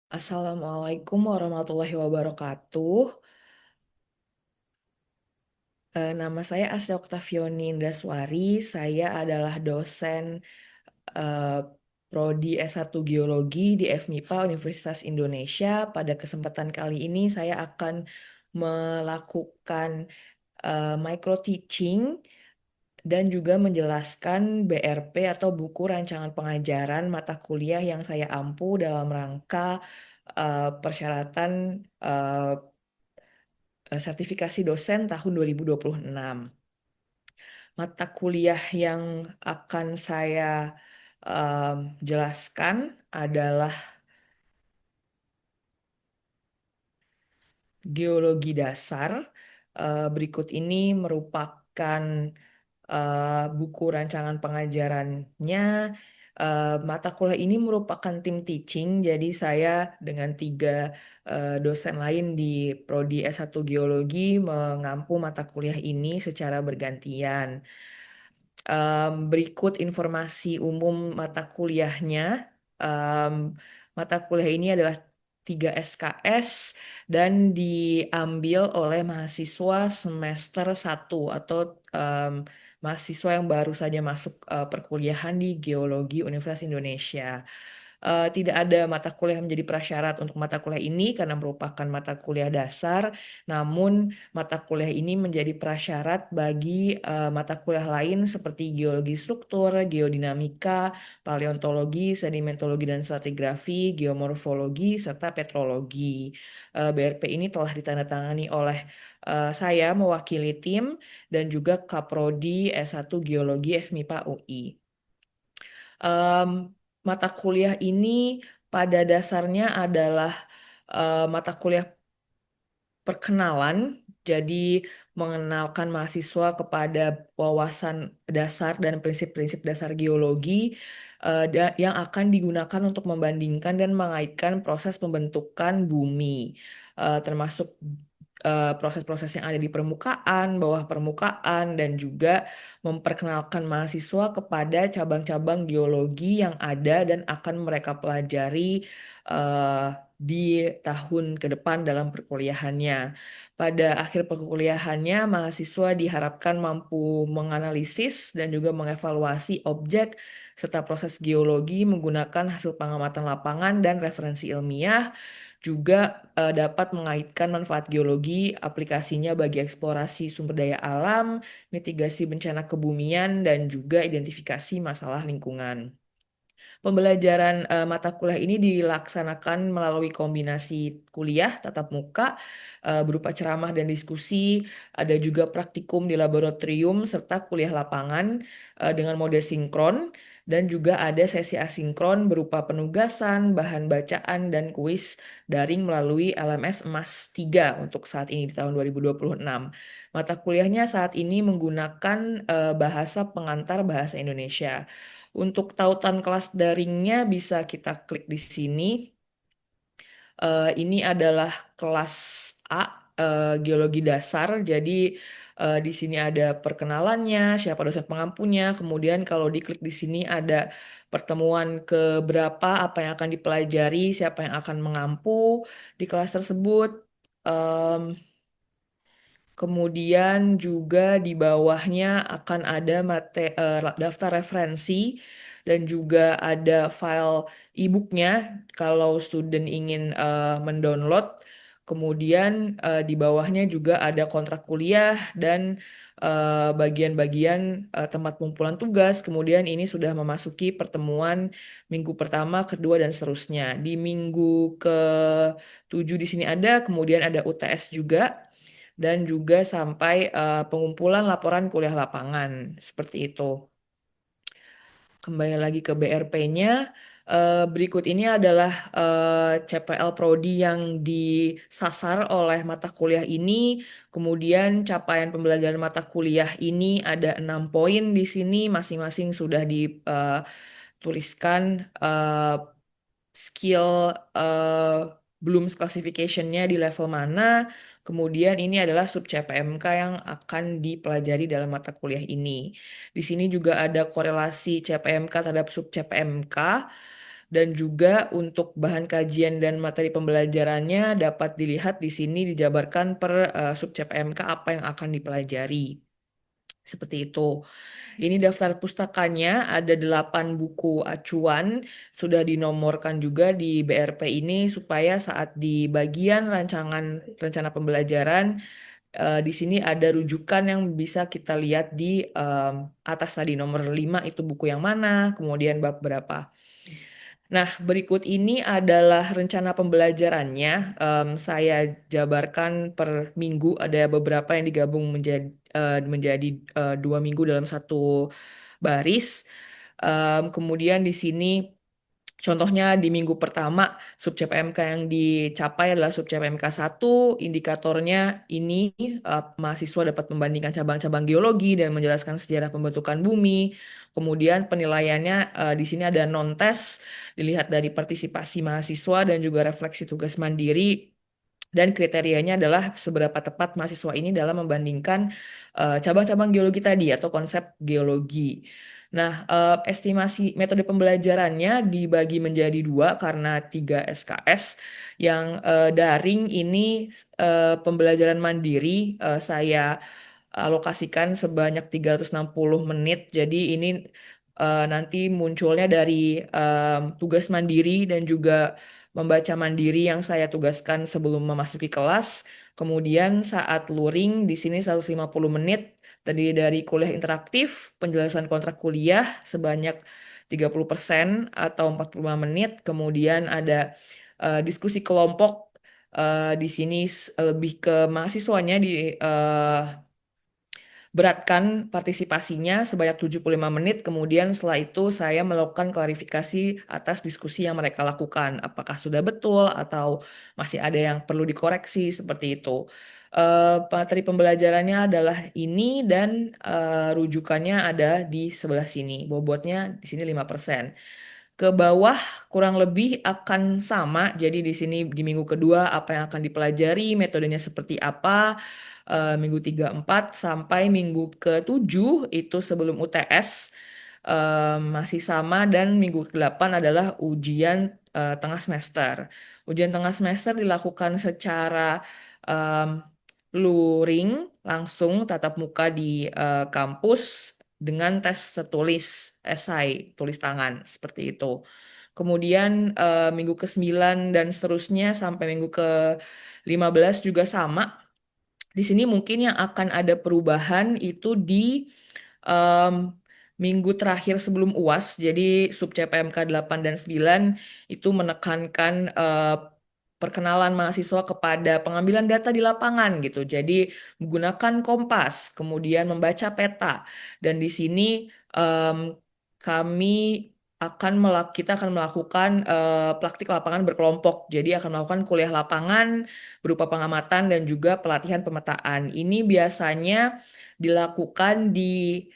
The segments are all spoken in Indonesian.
Assalamualaikum warahmatullahi wabarakatuh. Nama saya Asri Oktaviani Indaswari. Saya adalah dosen eh, Prodi S1 Geologi di FMIPA Universitas Indonesia. Pada kesempatan kali ini saya akan melakukan micro teaching dan juga menjelaskan BRP atau buku rancangan pengajaran mata kuliah yang saya ampu dalam rangka persyaratan eh, sertifikasi dosen tahun 2026. Mata kuliah yang akan saya jelaskan adalah geologi dasar. Berikut ini merupakan buku rancangan pengajarannya. Mata kuliah ini merupakan tim teaching, jadi saya dengan tiga dosen lain di Prodi S1 Geologi mengampu mata kuliah ini secara bergantian. Berikut informasi umum mata kuliahnya. Em, Mata kuliah ini adalah 3 SKS dan diambil oleh mahasiswa semester 1 atau em, mahasiswa yang baru saja masuk perkuliahan di Geologi Universitas Indonesia. Tidak ada mata kuliah yang menjadi prasyarat untuk mata kuliah ini karena merupakan mata kuliah dasar, namun mata kuliah ini menjadi prasyarat bagi mata kuliah lain seperti geologi struktur, geodinamika, paleontologi, sedimentologi dan stratigrafi, geomorfologi, serta petrologi. BRP ini telah ditandatangani oleh saya mewakili tim dan juga Kaprodi S1 Geologi FMIPA UI. Em, Mata kuliah ini pada dasarnya adalah mata kuliah perkenalan, jadi mengenalkan mahasiswa kepada wawasan dasar dan prinsip-prinsip dasar geologi yang akan digunakan untuk membandingkan dan mengaitkan proses pembentukan bumi, termasuk proses-proses yang ada di permukaan, bawah permukaan, dan juga memperkenalkan mahasiswa kepada cabang-cabang geologi yang ada dan akan mereka pelajari eh, di tahun ke depan dalam perkuliahannya. Pada akhir perkuliahannya, mahasiswa diharapkan mampu menganalisis dan juga mengevaluasi objek serta proses geologi menggunakan hasil pengamatan lapangan dan referensi ilmiah, juga dapat mengaitkan manfaat geologi, aplikasinya bagi eksplorasi sumber daya alam, mitigasi bencana kebumian, dan juga identifikasi masalah lingkungan. Pembelajaran mata kuliah ini dilaksanakan melalui kombinasi kuliah tatap muka berupa ceramah dan diskusi, ada juga praktikum di laboratorium serta kuliah lapangan dengan mode sinkron, dan juga ada sesi asinkron berupa penugasan, bahan bacaan, dan kuis daring melalui LMS Emas 3 untuk saat ini di tahun 2026. Mata kuliahnya saat ini menggunakan bahasa pengantar bahasa Indonesia. Untuk tautan kelas daringnya bisa kita klik di sini. Ini adalah kelas A, geologi dasar. Jadi di sini ada perkenalannya, siapa dosen pengampunya. Kemudian kalau diklik di sini ada pertemuan ke berapa, apa yang akan dipelajari, siapa yang akan mengampu di kelas tersebut. Em, Kemudian juga di bawahnya akan ada daftar referensi dan juga ada file e-booknya kalau student ingin mendownload. Kemudian di bawahnya juga ada kontrak kuliah dan bagian-bagian tempat pengumpulan tugas. Kemudian ini sudah memasuki pertemuan minggu pertama, kedua, dan seterusnya. Di minggu ke-7 di sini ada, kemudian ada UTS juga dan juga sampai pengumpulan laporan kuliah lapangan. Seperti itu. Kembali lagi ke BRP-nya. Berikut ini adalah CPL Prodi yang disasar oleh mata kuliah ini. Kemudian capaian pembelajaran mata kuliah ini ada 6 poin di sini. Masing-masing sudah dituliskan skill eh, Bloom's classification-nya di level mana. Kemudian ini adalah sub CPMK yang akan dipelajari dalam mata kuliah ini. Di sini juga ada korelasi CPMK terhadap sub CPMK. Dan juga untuk bahan kajian dan materi pembelajarannya dapat dilihat di sini dijabarkan per subcap PMK apa yang akan dipelajari. Seperti itu. Ini daftar pustakanya ada 8 buku acuan, sudah dinomorkan juga di BRP ini supaya saat di bagian rancangan rencana pembelajaran di sini ada rujukan yang bisa kita lihat di atas tadi nomor 5 itu buku yang mana, kemudian bab berapa. Nah, berikut ini adalah rencana pembelajarannya. Saya jabarkan per minggu ada beberapa yang digabung menjadi 2 minggu dalam satu baris. Kemudian di sini contohnya di minggu pertama subcap PMK yang dicapai adalah subcap PMK 1. Indikatornya ini mahasiswa dapat membandingkan cabang-cabang geologi dan menjelaskan sejarah pembentukan bumi. Kemudian penilaiannya di sini ada non-tes, dilihat dari partisipasi mahasiswa dan juga refleksi tugas mandiri. Dan kriterianya adalah seberapa tepat mahasiswa ini dalam membandingkan cabang-cabang geologi tadi atau konsep geologi. Nah, estimasi metode pembelajarannya dibagi menjadi 2 karena 3 SKS. Yang daring ini pembelajaran mandiri saya alokasikan sebanyak 360 menit. Jadi ini nanti munculnya dari tugas mandiri dan juga membaca mandiri yang saya tugaskan sebelum memasuki kelas. Kemudian saat luring di sini 150 menit terdiri dari kuliah interaktif, penjelasan kontrak kuliah sebanyak 30% atau 45 menit. Kemudian ada diskusi kelompok di sini lebih ke mahasiswanya di beratkan partisipasinya sebanyak 75 menit. Kemudian setelah itu saya melakukan klarifikasi atas diskusi yang mereka lakukan. Apakah sudah betul atau masih ada yang perlu dikoreksi seperti itu. Materi pembelajarannya adalah ini dan rujukannya ada di sebelah sini. Bobotnya di sini 5%. Ke bawah kurang lebih akan sama. Jadi di sini di minggu kedua apa yang akan dipelajari, metodenya seperti apa, minggu 3, 4 sampai minggu ke-7 itu sebelum UTS masih sama dan minggu ke-8 adalah ujian tengah semester. Ujian tengah semester dilakukan secara em, luring, langsung tatap muka di kampus dengan tes tertulis, esai, tulis tangan, seperti itu. Kemudian minggu ke-9 dan seterusnya sampai minggu ke-15 juga sama. Di sini mungkin yang akan ada perubahan itu di em, minggu terakhir sebelum UAS. Jadi sub CPMK 8 dan 9 itu menekankan perkenalan mahasiswa kepada pengambilan data di lapangan gitu. Jadi menggunakan kompas, kemudian membaca peta. Dan di sini em, kami kita akan melakukan praktik lapangan berkelompok. Jadi akan melakukan kuliah lapangan berupa pengamatan dan juga pelatihan pemetaan. Ini biasanya dilakukan di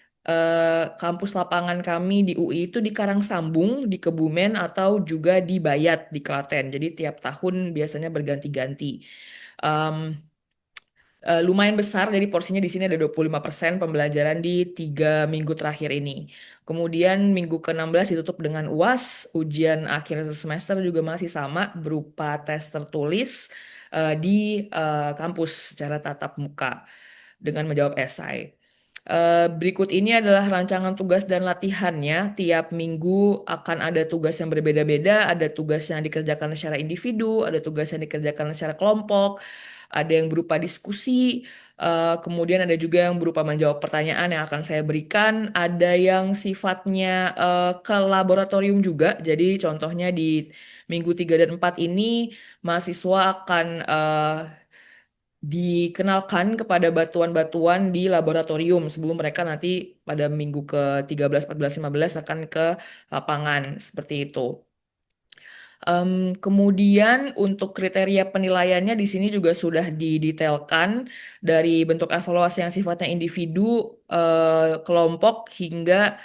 kampus lapangan kami di UI itu di Karangsambung, di Kebumen, atau juga di Bayat, di Klaten. Jadi tiap tahun biasanya berganti-ganti. Em, lumayan besar, jadi porsinya di sini ada 25% pembelajaran di 3 minggu terakhir ini. Kemudian minggu ke-16 ditutup dengan UAS, ujian akhir semester juga masih sama berupa tes tertulis di kampus secara tatap muka dengan menjawab esai. Berikut ini adalah rancangan tugas dan latihannya. Tiap minggu akan ada tugas yang berbeda-beda. Ada tugas yang dikerjakan secara individu, ada tugas yang dikerjakan secara kelompok, ada yang berupa diskusi, kemudian ada juga yang berupa menjawab pertanyaan yang akan saya berikan. Ada yang sifatnya ke laboratorium juga. Jadi contohnya di minggu 3 dan 4 ini mahasiswa akan dikenalkan kepada batuan-batuan di laboratorium sebelum mereka nanti pada minggu ke 13, 14, 15 akan ke lapangan seperti itu. Kemudian untuk kriteria penilaiannya di sini juga sudah didetailkan dari bentuk evaluasi yang sifatnya individu, kelompok hingga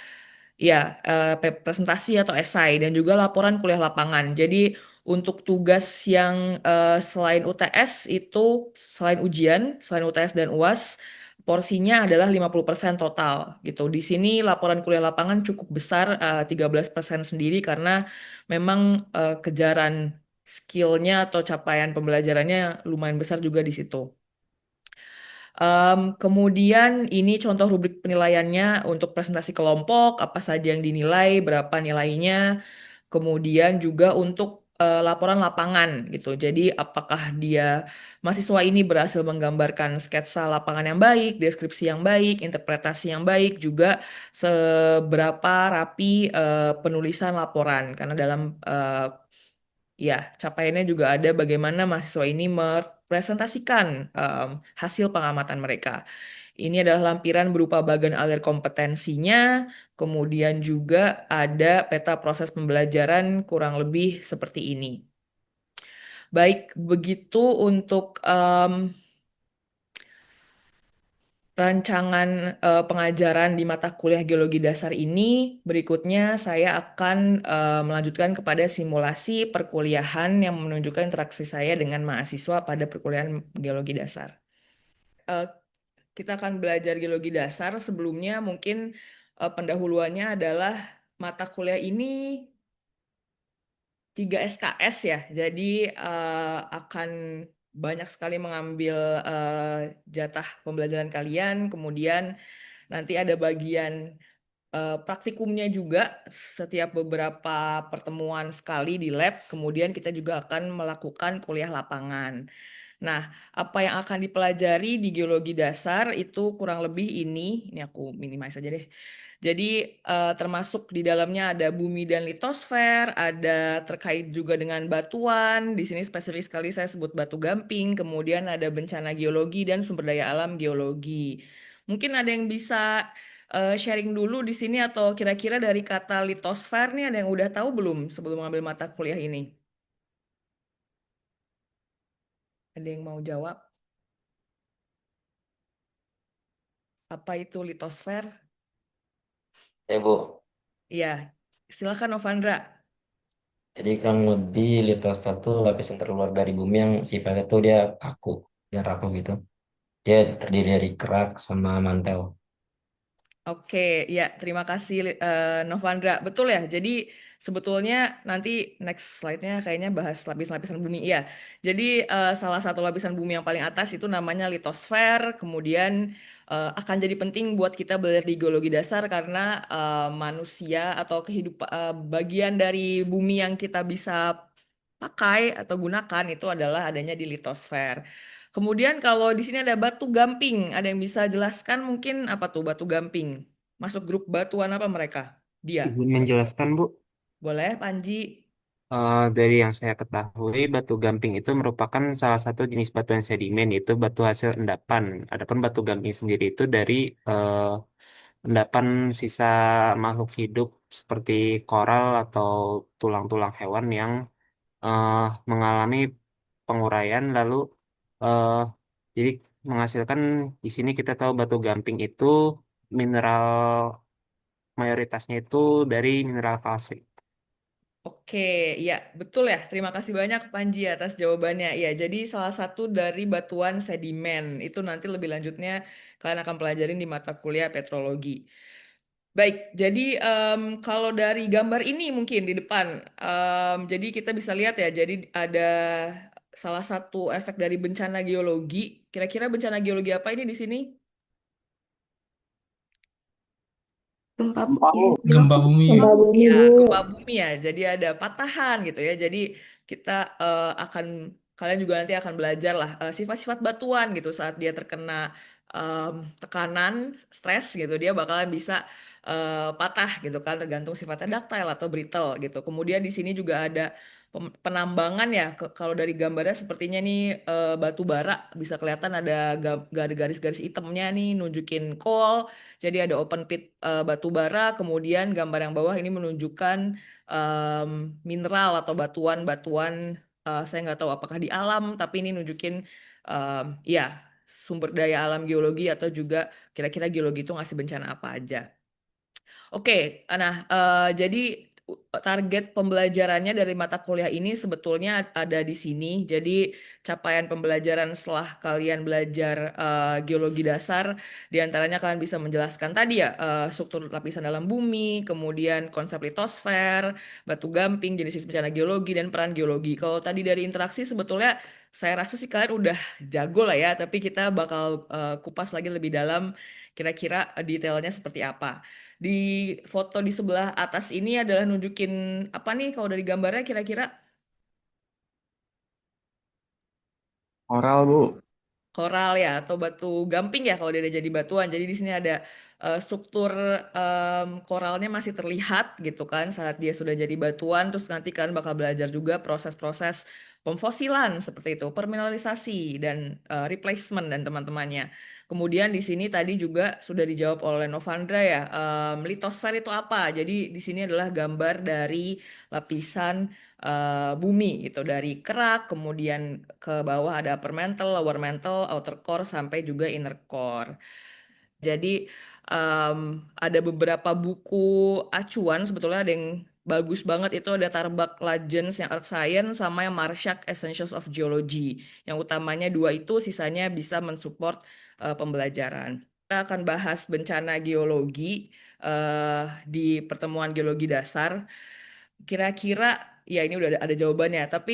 ya presentasi atau esai dan juga laporan kuliah lapangan. Jadi untuk tugas yang selain UTS itu selain ujian, selain UTS dan UAS, porsinya adalah 50% total gitu. Di sini laporan kuliah lapangan cukup besar, 13% sendiri karena memang kejaran skillnya atau capaian pembelajarannya lumayan besar juga di situ. Kemudian ini contoh rubrik penilaiannya untuk presentasi kelompok, apa saja yang dinilai, berapa nilainya. Kemudian juga untuk laporan lapangan gitu. Jadi apakah dia mahasiswa ini berhasil menggambarkan sketsa lapangan yang baik, deskripsi yang baik, interpretasi yang baik, juga seberapa rapi penulisan laporan. Karena dalam ya, capaiannya juga ada bagaimana mahasiswa ini merepresentasikan hasil pengamatan mereka. Ini adalah lampiran berupa bagan alir kompetensinya, kemudian juga ada peta proses pembelajaran kurang lebih seperti ini. Baik, begitu untuk rancangan pengajaran di mata kuliah geologi dasar ini. Berikutnya saya akan melanjutkan kepada simulasi perkuliahan yang menunjukkan interaksi saya dengan mahasiswa pada perkuliahan geologi dasar. Eh, kita akan belajar geologi dasar. Sebelumnya mungkin pendahuluannya adalah mata kuliah ini 3 SKS ya. Jadi akan banyak sekali mengambil jatah pembelajaran kalian. Kemudian nanti ada bagian praktikumnya juga setiap beberapa pertemuan sekali di lab. Kemudian kita juga akan melakukan kuliah lapangan. Nah, apa yang akan dipelajari di geologi dasar itu kurang lebih ini aku minimize aja deh. Jadi termasuk di dalamnya ada bumi dan litosfer, ada terkait juga dengan batuan. Di sini spesifik sekali saya sebut batu gamping, kemudian ada bencana geologi dan sumber daya alam geologi. Mungkin ada yang bisa sharing dulu di sini atau kira-kira dari kata litosfer nih ada yang udah tahu belum sebelum mengambil mata kuliah ini? Ada yang mau jawab? Apa itu litosfer? Bu. Iya, silakan Novandra. Jadi kurang lebih litosfer tuh lapisan terluar dari bumi yang sifatnya tuh dia kaku dan rapuh gitu. Dia terdiri dari kerak sama mantel. Oke, ya terima kasih Novandra. Betul ya, jadi sebetulnya nanti next slide-nya kayaknya bahas lapis-lapisan bumi. Ya, jadi salah satu lapisan bumi yang paling atas itu namanya litosfer, kemudian akan jadi penting buat kita belajar di geologi dasar karena manusia atau kehidupan bagian dari bumi yang kita bisa pakai atau gunakan itu adalah adanya di litosfer. Kemudian kalau di sini ada batu gamping, ada yang bisa jelaskan mungkin apa tuh batu gamping? Masuk grup batuan apa mereka? Dia. Izin menjelaskan, Bu. Boleh, Panji? Dari yang saya ketahui, batu gamping itu merupakan salah satu jenis batuan sedimen, yaitu batu hasil endapan. Adapun batu gamping sendiri itu dari eh, endapan sisa makhluk hidup seperti koral atau tulang-tulang hewan yang eh, mengalami penguraian, lalu eh, jadi menghasilkan di sini kita tahu batu gamping itu mineral mayoritasnya itu dari mineral kalsit. Oke, ya betul ya. Terima kasih banyak Panji atas jawabannya. Ya, jadi salah satu dari batuan sedimen itu nanti lebih lanjutnya kalian akan pelajarin di mata kuliah petrologi. Baik, jadi kalau dari gambar ini mungkin di depan, jadi kita bisa lihat ya. Jadi ada salah satu efek dari bencana geologi. Kira-kira bencana geologi apa ini di sini? Gempa, Oh, izin jawab gempa Bu. bumi. Gempa bumi Ya, Bu. gempa bumi ya. Jadi ada patahan gitu ya. Jadi kita akan kalian juga nanti akan belajar lah sifat-sifat batuan gitu saat dia terkena tekanan, stres gitu, dia bakalan bisa patah gitu kan, tergantung sifatnya ductile atau brittle gitu. Kemudian di sini juga ada penambangan ya. Kalau dari gambarnya sepertinya nih batu bara bisa kelihatan ada garis-garis hitamnya nih nunjukin coal. Jadi ada open pit batu bara, kemudian gambar yang bawah ini menunjukkan em, mineral atau batuan-batuan. Saya nggak tahu apakah di alam, tapi ini nunjukin ya sumber daya alam geologi atau juga kira-kira geologi itu ngasih bencana apa aja. Oke, nah jadi target pembelajarannya dari mata kuliah ini sebetulnya ada di sini. Jadi capaian pembelajaran setelah kalian belajar geologi dasar, diantaranya kalian bisa menjelaskan tadi ya struktur lapisan dalam bumi, kemudian konsep litosfer, batu gamping, jenis bencana geologi, dan peran geologi. Kalau tadi dari interaksi sebetulnya saya rasa sih kalian udah jago lah ya, tapi kita bakal kupas lagi lebih dalam kira-kira detailnya seperti apa. Di foto di sebelah atas ini adalah nunjukin apa nih kalau dari gambarnya kira-kira Oral, Bu. koral ya atau batu gamping ya kalau dia udah jadi batuan. Jadi di sini ada struktur koralnya masih terlihat gitu kan saat dia sudah jadi batuan. Terus nanti kan bakal belajar juga proses-proses pemfosilan seperti itu, permineralisasi dan replacement dan teman-temannya. Kemudian di sini tadi juga sudah dijawab oleh Novandra ya, litosfer itu apa? Jadi di sini adalah gambar dari lapisan bumi gitu dari kerak kemudian ke bawah ada upper mantle, lower mantle, outer core sampai juga inner core. Jadi em, ada beberapa buku acuan sebetulnya ada yang bagus banget itu ada Tarbak Legends yang Earth Science sama yang Marshak Essentials of Geology. Yang utamanya dua itu sisanya bisa mensupport pembelajaran. Kita akan bahas bencana geologi di pertemuan geologi dasar. Kira-kira ya ini udah ada jawabannya, tapi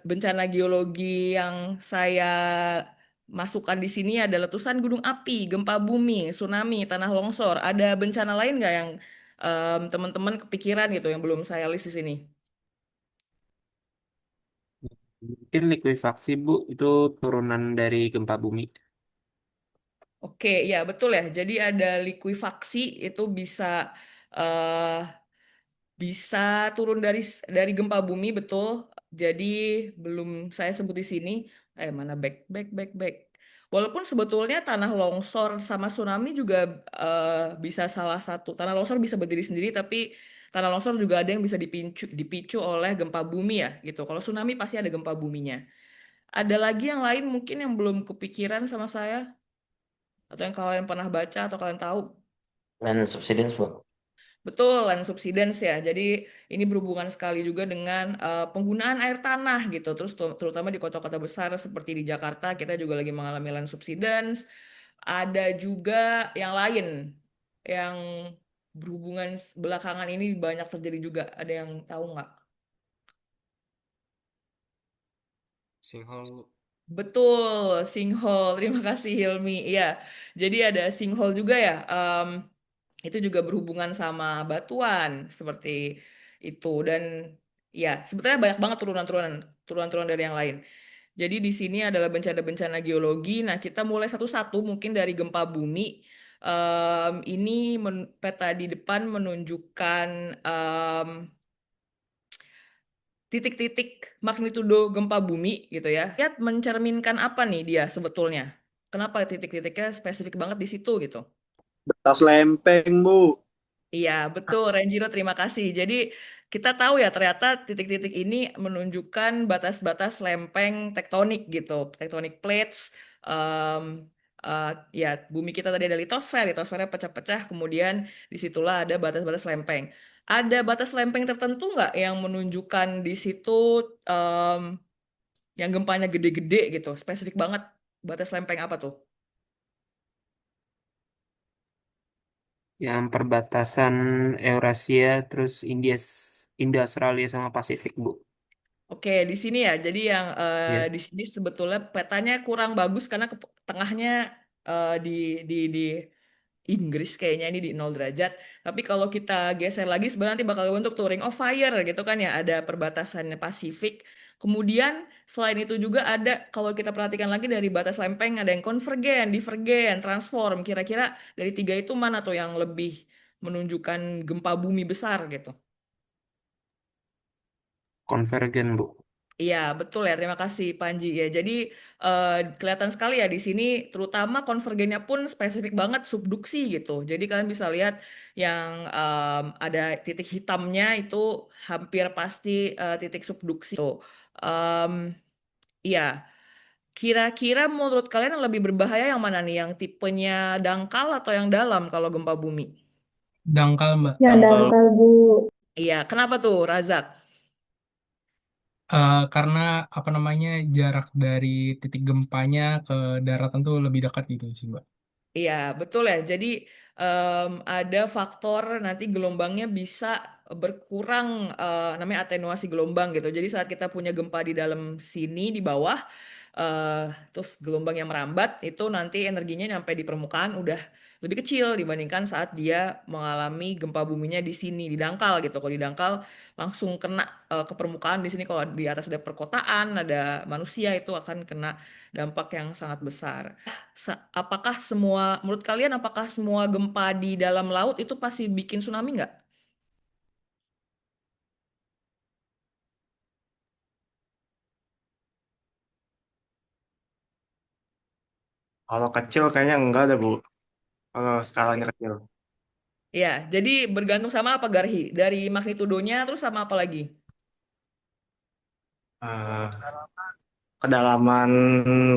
bencana geologi yang saya masukkan di sini ada letusan gunung api, gempa bumi, tsunami, tanah longsor. Ada bencana lain nggak yang teman-teman kepikiran gitu yang belum saya list di sini? Mungkin likuifaksi, Bu, itu turunan dari gempa bumi. Oke, ya betul ya. Jadi ada likuifaksi itu bisa eh, bisa turun dari gempa bumi betul. Jadi belum saya sebut di sini. Mana back. Walaupun sebetulnya tanah longsor sama tsunami juga bisa salah satu. Tanah longsor bisa berdiri sendiri, tapi tanah longsor juga ada yang bisa dipicu oleh gempa bumi ya gitu. Kalau tsunami pasti ada gempa buminya. Ada lagi yang lain mungkin yang belum kepikiran sama saya atau yang kalian pernah baca atau kalian tahu? Dan subsidence, Bu. Betul, land subsidence ya. Jadi ini berhubungan sekali juga dengan penggunaan air tanah gitu. Terus terutama di kota-kota besar seperti di Jakarta kita juga lagi mengalami land subsidence. Ada juga yang lain yang berhubungan belakangan ini banyak terjadi juga. Ada yang tahu nggak? Sinkhole. Betul, sinkhole. Terima kasih Hilmi. Iya, jadi ada sinkhole juga ya. Itu juga berhubungan sama batuan seperti itu dan ya sebetulnya banyak banget turunan-turunan dari yang lain. Jadi di sini adalah bencana-bencana geologi. Nah, kita mulai satu-satu mungkin dari gempa bumi. Ini peta di depan menunjukkan titik-titik magnitudo gempa bumi gitu ya. Lihat mencerminkan apa nih dia sebetulnya? Kenapa titik-titiknya spesifik banget di situ gitu? Betas lempeng, Bu. Iya, betul, Renjiro, terima kasih. Jadi kita tahu ya ternyata titik-titik ini menunjukkan batas-batas lempeng tektonik gitu, tektonik plates. em, eh, ya, bumi kita tadi ada litosfer, litosfernya pecah-pecah, kemudian disitulah ada batas-batas lempeng. Ada batas lempeng tertentu nggak yang menunjukkan di situ em, yang gempanya gede-gede gitu, spesifik banget batas lempeng apa tuh? Yang perbatasan Eurasia, terus India, India, Australia sama Pasifik, Bu. Oke, di sini ya. Jadi yang Ya. di sini sebetulnya petanya kurang bagus karena tengahnya di di Inggris kayaknya ini di 0 derajat. Tapi kalau kita geser lagi sebenarnya nanti bakal bentuk tuh Ring of Fire gitu kan ya. Ada perbatasannya Pasifik. Kemudian selain itu juga ada kalau kita perhatikan lagi dari batas lempeng ada yang konvergen, divergen, transform. Kira-kira dari tiga itu mana tuh yang lebih menunjukkan gempa bumi besar gitu? Konvergen, Bu. Iya, betul ya. Terima kasih Panji ya. Jadi eh, kelihatan sekali ya di sini, terutama konvergennya pun spesifik banget subduksi gitu. Jadi kalian bisa lihat yang ada titik hitamnya itu hampir pasti titik subduksi. Tuh. Em, iya, kira-kira menurut kalian yang lebih berbahaya yang mana nih? Yang tipenya dangkal atau yang dalam kalau gempa bumi? Dangkal, Mbak. Yang Dangkal. dangkal, Bu. Iya, kenapa tuh, Razak? Karena apa namanya jarak dari titik gempanya ke daratan tuh lebih dekat gitu sih Mbak. Iya, betul ya. Jadi ada faktor nanti gelombangnya bisa berkurang, namanya atenuasi gelombang gitu. Jadi saat kita punya gempa di dalam sini di bawah, eh, terus gelombang yang merambat itu nanti energinya nyampe di permukaan udah lebih kecil dibandingkan saat dia mengalami gempa buminya di sini di dangkal gitu. Kalau di dangkal langsung kena ke permukaan, di sini kalau di atas ada perkotaan, ada manusia itu akan kena dampak yang sangat besar. Apakah menurut kalian, apakah semua gempa di dalam laut itu pasti bikin tsunami nggak? Kalau kecil kayaknya enggak ada, Bu. Kalau skalanya kecil. Ya, jadi bergantung sama apa, Garhi? Dari magnitudonya terus sama apa lagi? Eh, Kedalaman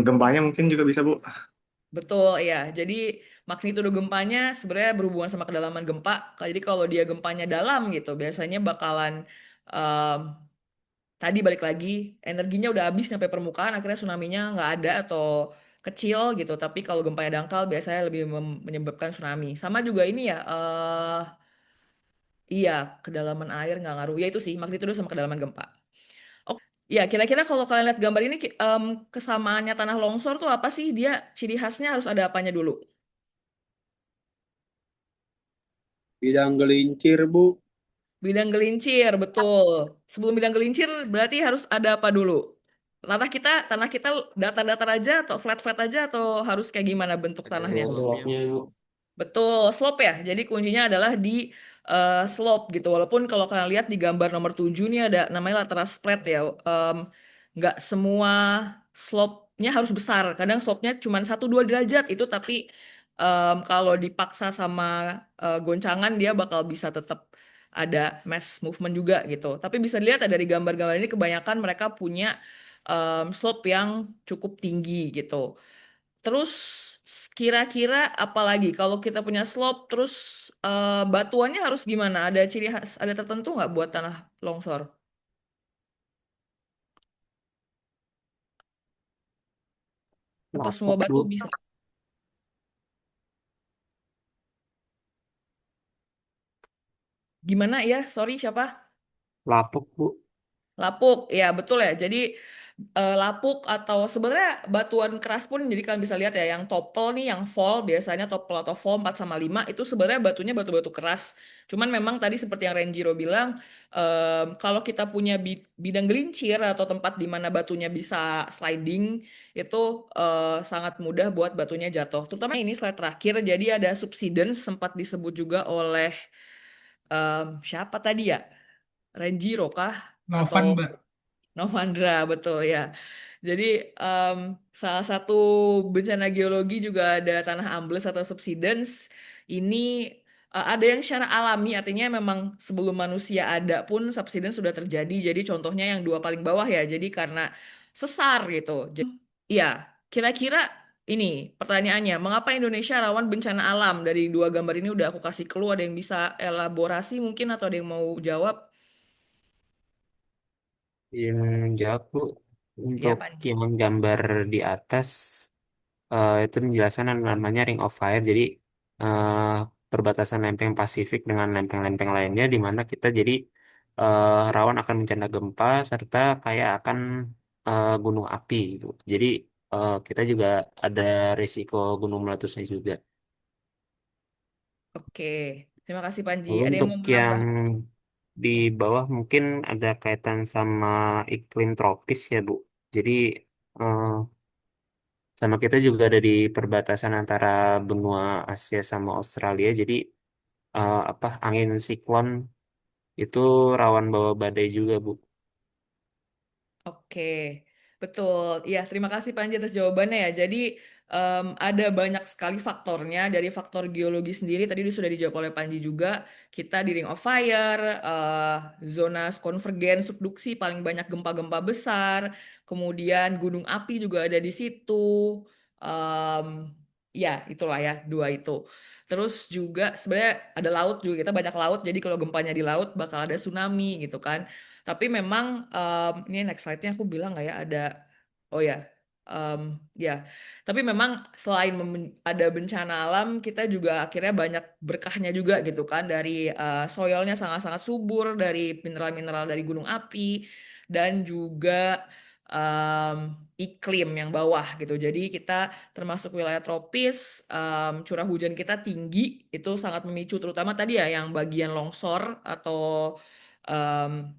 gempanya mungkin juga bisa, Bu. Betul, ya. Jadi magnitudo gempanya sebenarnya berhubungan sama kedalaman gempa. Jadi kalau dia gempanya dalam gitu, biasanya bakalan em, tadi balik lagi energinya udah habis sampai permukaan, akhirnya tsunami-nya nggak ada atau kecil gitu. Tapi kalau gempanya dangkal biasanya lebih menyebabkan tsunami. Sama juga ini ya, iya, kedalaman air nggak ngaruh. Ya itu sih, magnitudo sama kedalaman gempa. Oke, ya kira-kira kalau kalian lihat gambar ini, kesamaannya tanah longsor tuh apa sih? Dia ciri khasnya harus ada apanya dulu? Bidang gelincir, Bu. Bidang gelincir, betul. Sebelum bidang gelincir berarti harus ada apa dulu? Tanah kita datar-datar aja atau flat-flat aja atau harus kayak gimana bentuk Ada tanahnya? slope-nya, Bu. Betul, slope ya. Jadi kuncinya adalah di slope gitu. Walaupun kalau kalian lihat di gambar nomor 7 nih ada namanya lateral spread ya. Nggak semua slope-nya harus besar. Kadang slope-nya cuma 1-2 derajat itu, tapi kalau dipaksa sama goncangan dia bakal bisa tetap ada mass movement juga gitu. Tapi bisa dilihat ya dari gambar-gambar ini kebanyakan mereka punya slope yang cukup tinggi gitu. Terus kira-kira apa lagi? Kalau kita punya slope, terus batuannya harus gimana? Ada ciri khas, ada tertentu nggak buat tanah longsor? Atau semua Lapuk, batu Bu. bisa? Gimana ya? Sorry, siapa? Lapuk, Bu. Lapuk, ya betul ya. Jadi lapuk atau sebenarnya batuan keras pun, jadi kalian bisa lihat ya, yang topel nih, yang fall biasanya topel atau fall 4/5 itu sebenarnya batunya batu-batu keras. Cuman memang tadi seperti yang Renjiro bilang, kalau kita punya bidang gelincir atau tempat di mana batunya bisa sliding, itu sangat mudah buat batunya jatuh. Terutama ini slide terakhir, jadi ada subsidence sempat disebut juga oleh siapa tadi ya? Renjiro kah? Atau Novan Mbak. Novandra, betul ya. Jadi em, salah satu bencana geologi juga ada tanah ambles atau subsidence. Ini ada yang secara alami, artinya memang sebelum manusia ada pun subsidence sudah terjadi. Jadi contohnya yang dua paling bawah ya. Jadi karena sesar gitu. Iya, kira-kira ini pertanyaannya, mengapa Indonesia rawan bencana alam? Dari dua gambar ini udah aku kasih clue, ada yang bisa elaborasi mungkin atau ada yang mau jawab? Yang jawab, Bu. Ya, Untuk Panji. yang gambar di atas, itu menjelaskan yang namanya Ring of Fire. Jadi eh, perbatasan lempeng Pasifik dengan lempeng-lempeng lainnya, di mana kita jadi rawan akan bencana gempa serta kayak akan gunung api gitu. Jadi kita juga ada risiko gunung meletusnya juga. Oke, terima kasih Panji. Lalu Ada yang untuk mau yang menambah? di bawah mungkin ada kaitan sama iklim tropis ya, Bu. Jadi eh, sama kita juga ada di perbatasan antara benua Asia sama Australia. Jadi apa angin siklon itu rawan bawa badai juga, Bu. Oke, betul. Ya, terima kasih Panji atas jawabannya ya. Jadi ada banyak sekali faktornya. Dari faktor geologi sendiri tadi sudah dijawab oleh Panji juga. Kita di Ring of Fire, zona konvergen, subduksi paling banyak gempa-gempa besar. Kemudian gunung api juga ada di situ. Em, ya, itulah ya dua itu. Terus juga sebenarnya ada laut juga, kita banyak laut, jadi kalau gempanya di laut bakal ada tsunami gitu kan. Tapi memang ini next slide-nya aku bilang nggak ya ada, oh ya, em, ya. Tapi memang selain ada bencana alam, kita juga akhirnya banyak berkahnya juga gitu kan, dari soilnya sangat-sangat subur, dari mineral-mineral dari gunung api, dan juga em, iklim yang bawah gitu. Jadi kita termasuk wilayah tropis, curah hujan kita tinggi, itu sangat memicu terutama tadi ya yang bagian longsor atau em,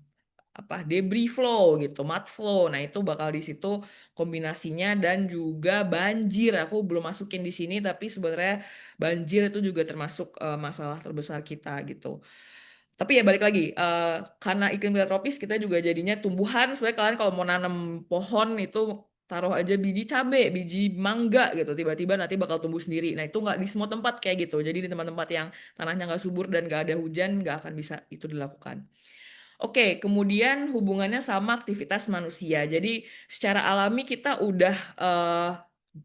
apa debris flow gitu, mud flow. Nah, itu bakal di situ kombinasinya, dan juga banjir. Aku belum masukin di sini tapi sebenarnya banjir itu juga termasuk masalah terbesar kita gitu. Tapi ya balik lagi, karena iklim kita tropis, kita juga jadinya tumbuhan. Sebenarnya kalian kalau mau nanam pohon itu taruh aja biji cabe, biji mangga gitu, tiba-tiba nanti bakal tumbuh sendiri. Nah itu nggak di semua tempat kayak gitu. Jadi di tempat-tempat yang tanahnya nggak subur dan nggak ada hujan, nggak akan bisa itu dilakukan. Oke, kemudian hubungannya sama aktivitas manusia. Jadi secara alami kita udah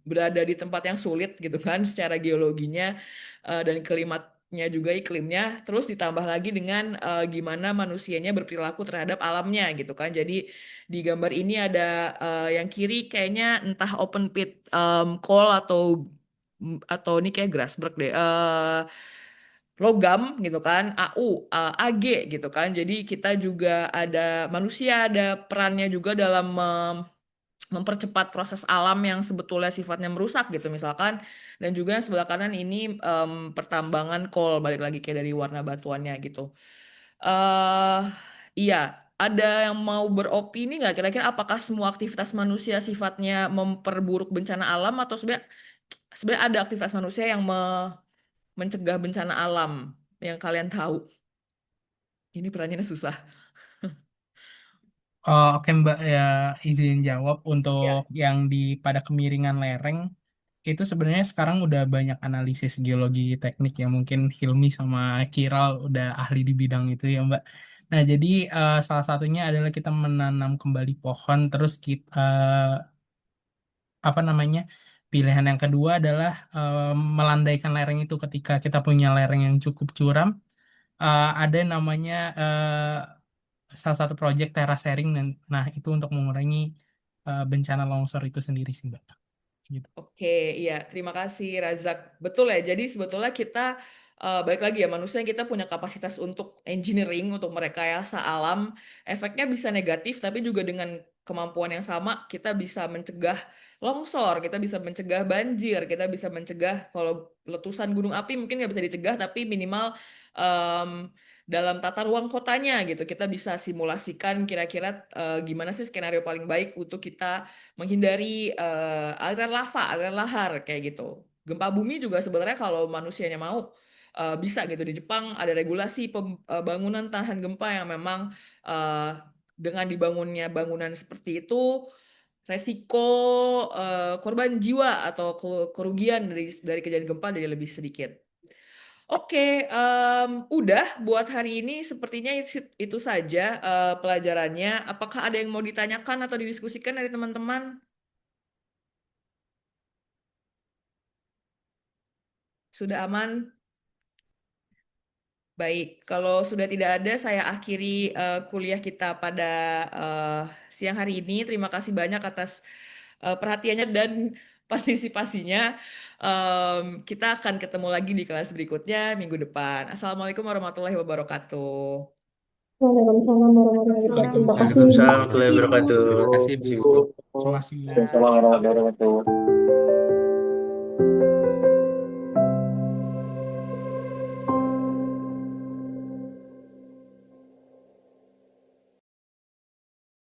berada di tempat yang sulit gitu kan, secara geologinya dan klimatnya juga iklimnya. Terus ditambah lagi dengan gimana manusianya berperilaku terhadap alamnya gitu kan. Jadi di gambar ini ada yang kiri kayaknya entah open pit coal atau ini kayak Grasberg deh. Logam gitu kan, AU, AG gitu kan. Jadi kita juga ada manusia ada perannya juga dalam mempercepat proses alam yang sebetulnya sifatnya merusak gitu misalkan. Dan juga yang sebelah kanan ini pertambangan coal, balik lagi kayak dari warna batuannya gitu. eh iya, ada yang mau beropini nggak kira-kira apakah semua aktivitas manusia sifatnya memperburuk bencana alam, atau sebenarnya ada aktivitas manusia yang mencegah bencana alam yang kalian tahu? Ini pertanyaannya susah. Oh, oke Mbak, ya izin jawab untuk Ya. yang di pada kemiringan lereng itu sebenarnya sekarang udah banyak analisis geologi teknik yang mungkin Hilmi sama Kiral udah ahli di bidang itu ya Mbak. Nah jadi salah satunya adalah kita menanam kembali pohon, terus kita apa namanya, pilihan yang kedua adalah melandaikan lereng itu ketika kita punya lereng yang cukup curam. Ada namanya salah satu proyek terasering, dan nah itu untuk mengurangi bencana longsor itu sendiri sih Mbak. Gitu. Oke, iya, terima kasih Razak. Betul ya, jadi sebetulnya kita balik lagi ya, manusia kita punya kapasitas untuk engineering, untuk merekayasa alam. Efeknya bisa negatif, tapi juga dengan kemampuan yang sama kita bisa mencegah longsor, kita bisa mencegah banjir, kita bisa mencegah kalau letusan gunung api mungkin nggak bisa dicegah, tapi minimal em, dalam tata ruang kotanya gitu, kita bisa simulasikan kira-kira gimana sih skenario paling baik untuk kita menghindari aliran lava, aliran lahar kayak gitu. Gempa bumi juga sebenarnya kalau manusianya mau bisa gitu. Di Jepang ada regulasi bangunan tahan gempa yang memang eh, dengan dibangunnya bangunan seperti itu, resiko korban jiwa atau kerugian dari kejadian gempa jadi lebih sedikit. Oke, udah buat hari ini sepertinya itu saja pelajarannya. Apakah ada yang mau ditanyakan atau didiskusikan dari teman-teman? Sudah aman? Baik, kalau sudah tidak ada, saya akhiri kuliah kita pada eh, siang hari ini. Terima kasih banyak atas perhatiannya dan partisipasinya. Kita akan ketemu lagi di kelas berikutnya minggu depan. Assalamualaikum warahmatullahi wabarakatuh. Waalaikumsalam warahmatullahi wabarakatuh. Waalaikumsalam. Terima kasih. Waalaikumsalam Terima warahmatullahi kasih. wabarakatuh. Terima kasih Bu. Terima kasih Mbak. Assalamualaikum warahmatullahi wabarakatuh.